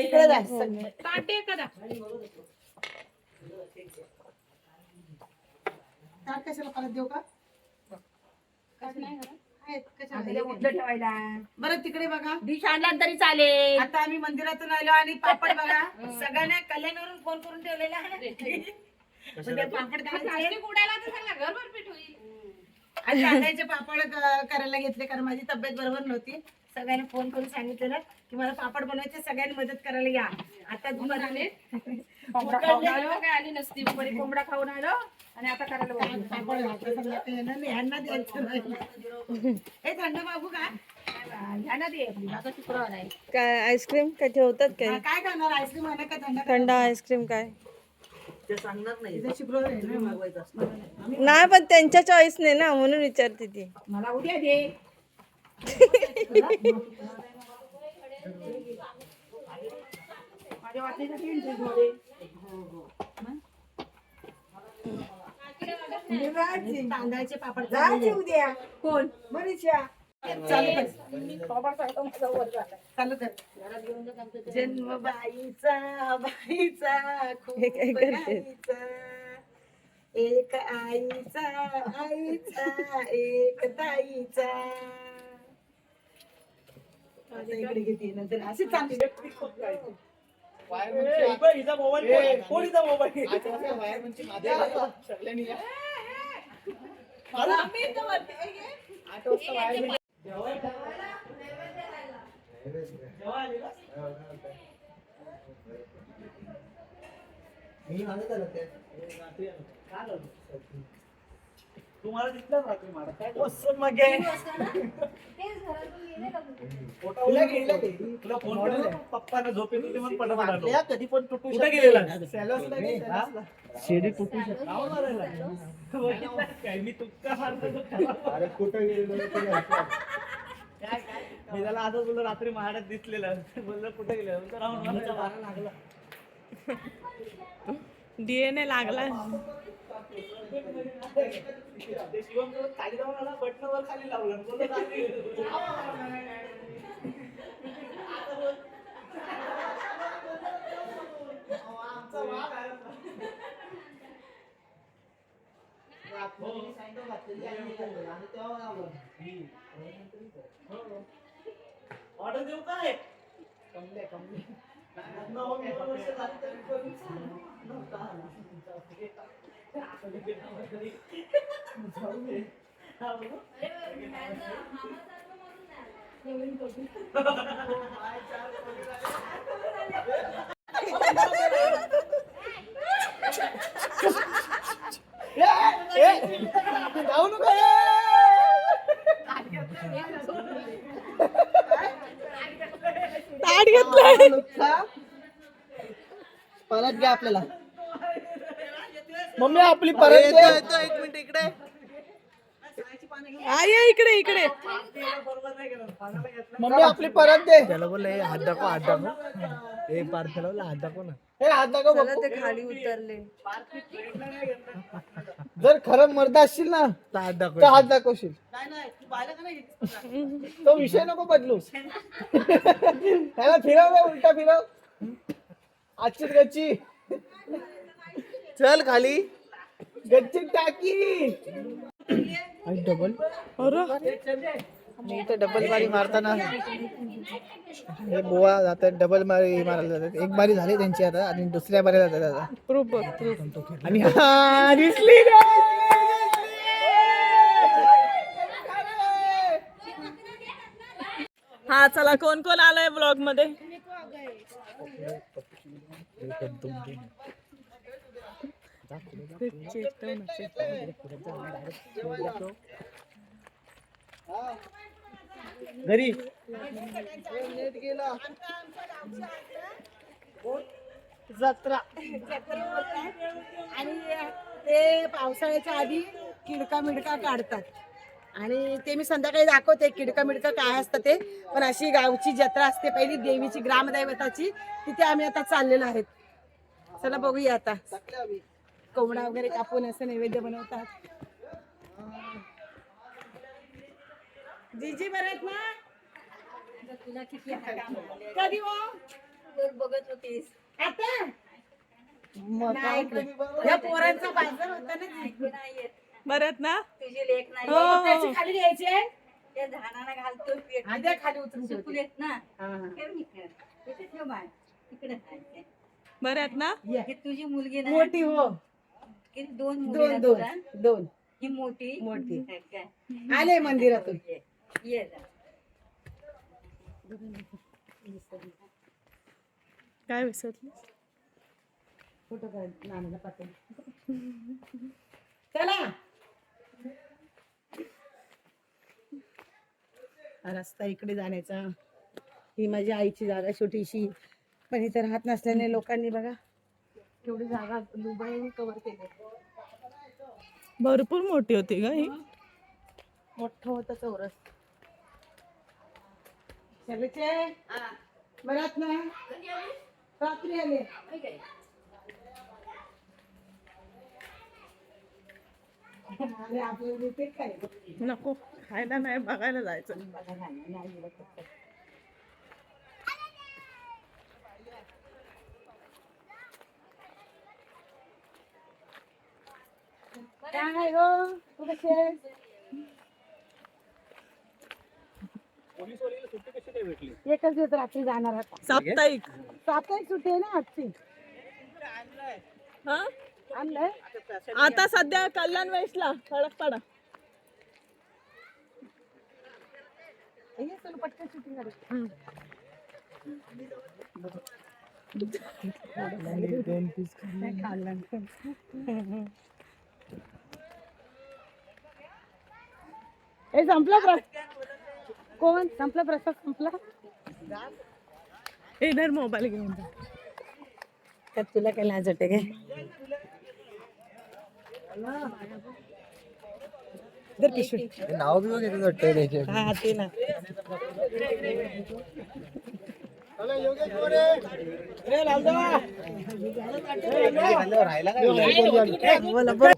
इकडे जा. ताटे कदा ताट कशाला परत देऊ का? ठेवायला बरं तिकडे बघा. डिश आणला तरी चालेल. आता आम्ही मंदिरातून आलो आणि पापड बघा सगळ्यांना कल्याणवरून फोन करून ठेवलेला आहे. पापड प्लास्टिक उडायला तर सांगा घरभर पीठ होईल. आणि कांद्याचे पापड करायला घेतले कारण माझी तब्येत बरोबर नव्हती. सगळ्यांनी फोन करून सांगितलेलं की मला पापड बनवायचे, सगळ्यांनी मदत करायला या. आता तुम्हाला कोंबडा खाऊन आलो काय आली नसती बरी कोंबडा खाऊन आलो आणि आता करायला पापड ह्यांना द्यायचं नाही. हे थंड बाबू का ह्यांना दे आता शुक्रवार आहे. काय आईस्क्रीम काय ठेवतात काय? काय करणार? आईस्क्रीम आहे का थंड? थंड आईस्क्रीम काय शुक्रवार आहे ना मागवायचं. नाही, पण त्यांच्या चॉईसने ना म्हणून विचारते ती. मला उद्या दे. माझ्या वाटेसाठी तांदळाचे पापड उद्या कोण बरीचशा चालू कर. चालू कर. जन्म बाईचा खूप गाईचा, एक आईचा एक ताईचा. आता इकडे घेते नंतर अशी चालली. तुम्हाला दिसलं रात्री मला काय पप्पाने झोपेत कधी पण तुटू गेलेला शेडी तुटू शकतो मी तुटका मी त्याला असं बोललो रात्री महाराज दिसलेलं बोललो कुठे गेलं राहून वारा लागला डीएनए लागला. शिवम खाली जाऊन आला बटनावर खाली लावलं ऑर्डर देऊ काय कमले ताट घेतलं. परत घ्या आपल्याला. मम्मी आपली परत एक मिनिट इकडे. इकडे मम्मी आपली परत दे. त्याला बोल हात दाखव हे पार्थला हात दाखव ना. हे हात दाखव चला ते खाली उतरले. जर खरं मर्द असशील ना तर हात दाखव. तर हात दाखवशील. तो विषय नको बदलू. त्याला फिरव उलटा फिरव. आजची गच्ची चल खाली. गच्ची टाकी डबल मी तर डबल बारी मारताना हे बोवा जातात. डबल बारी मारायला जातात. एक बारी झाली त्यांची आता आणि दुसऱ्या बारी जातात आता. प्रूफ आणि हा दिसली रे. हा चला कोण कोण आलाय ब्लॉग मध्ये. घरी जत्रा आणि ते पावसाळ्याच्या आधी किडका मिडका काढतात आणि ते मी संध्याकाळी दाखवते किडका मिडका काय असतं ते. पण अशी गावची जत्रा असते पहिली देवीची ग्रामदैवताची, तिथे आम्ही आता चाललेलो आहेत. चला बघूया आता. कोंबडा वगैरे कापून असं नैवेद्य बनवतात. जीजी बरं आहेत ना? कधी हो बघत होतीस आता मग काय कधी बरोबर? या पोरांचा बाजार होता ना नाही येत बरं आहेत ना? तुझी लेख नाही हो, त्याची खाली घ्यायची आहे त्या झाडाला घालतो पेट. आद्या खाली उतरून सुकून ठेवते. येत ना हा, हा. ठेव इकडे. इथे ठेव बाळ इकडे घालते. बरं आहेत ना? ये. ही तुझी मुलगी ना मोठी हो किती दोन मुली दोन ना दोन तुला? दोन ही मोठी मोठी. आहे काय? आले मंदिरातून ये ये जा. काय विसरली? फोटो काढ नानाला पाठव चला हा रस्ता इकडे जाण्याचा ही माझी आईची जागा छोटीशी पण इथे राहत नसल्याने लोकांनी बघा केवढी जागा दुबई कव्हर केली भरपूर मोठी होती का ही? मोठं होतं चौरस सगळेचे बरात ना रात्री आले अरे आपल्याला देते काय नको खायला नाही बघायला जायचं. काय हो तू कशी आहेस एकच दिवस रात्री जाणार आता साप्ताहिक. साप्ताहिक सुट्टी आहे ना आजची हा आणलंय आता सध्या कल्याण वेस्टला खडकपाडा. ये चल पटकन शूटिंग करू हे संपला कोण संपला प्रसाद संपला इधर मोबाईल घेऊन जा. त्यात तुला काय लाज वाटते काय दर पिशवी नाव बी वगैरे वाटतंय त्याचे. हा ते ना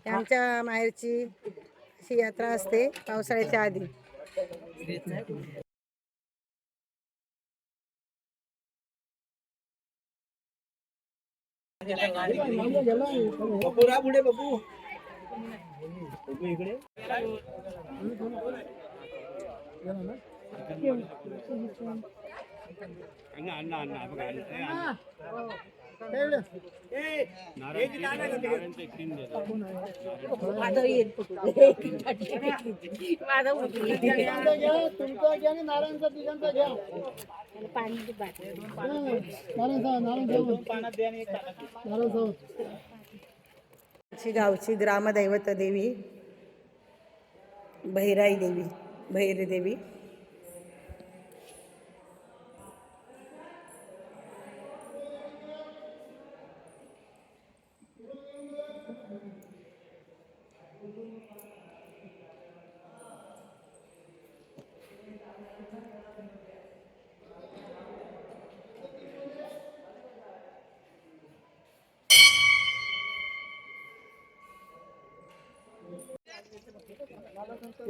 आमच्या माहेरची अशी यात्रा असते पावसाळ्याच्या आधी गावची ग्रामदैवत देवी भैराई देवी भैरी देवी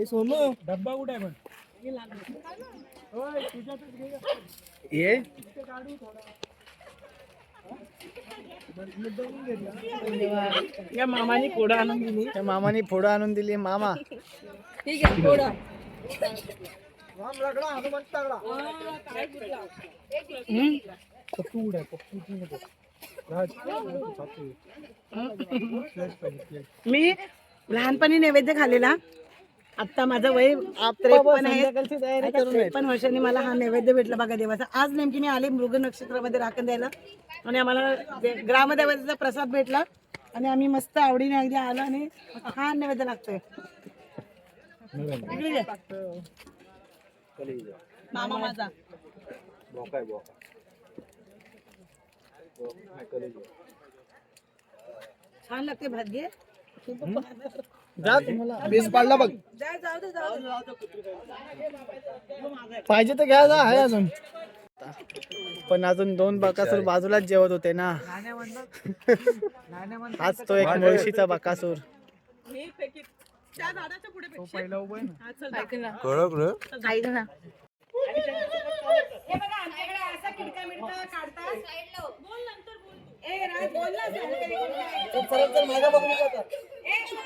सोनू डब्बा कुठे आहे पण ये या मामाने फोडं आणून दिली. त्या मामाने फोडं आणून दिली. मामा ठीक आहे फोडं. मी लहानपणी नैवेद्य खाल्लेला आता माझं वय 53 आहे 53 वर्षांनी मला हा नैवेद्य भेटला बघा देवाचा. आज नेमकी मी आले मृग नक्षत्रामध्ये राखण द्यायला आणि आम्हाला ग्रामदेवतेचा प्रसाद भेटला आणि आम्ही मस्त आवडीने अगदी आलो आणि छान नैवेद्य लागतोय. इकडे ये. मामा माझा छान लागते भात घे. जा तुम्हाला बेस पाडला बघ. पाहिजे तर घ्या जा आहे अजून. पण अजून 2 बकासूर बाजूलाच जेवत होते ना. हाच तो एक मुळशीचा बकासूर. त्या झाडाच्या पुढे काही जण हे बघा आमच्याकडे असं किडका मिडका काढतात ए राज बोल ना, सांग काय. चल, सरळ चल, मागं बघू नको आता. ए, तू.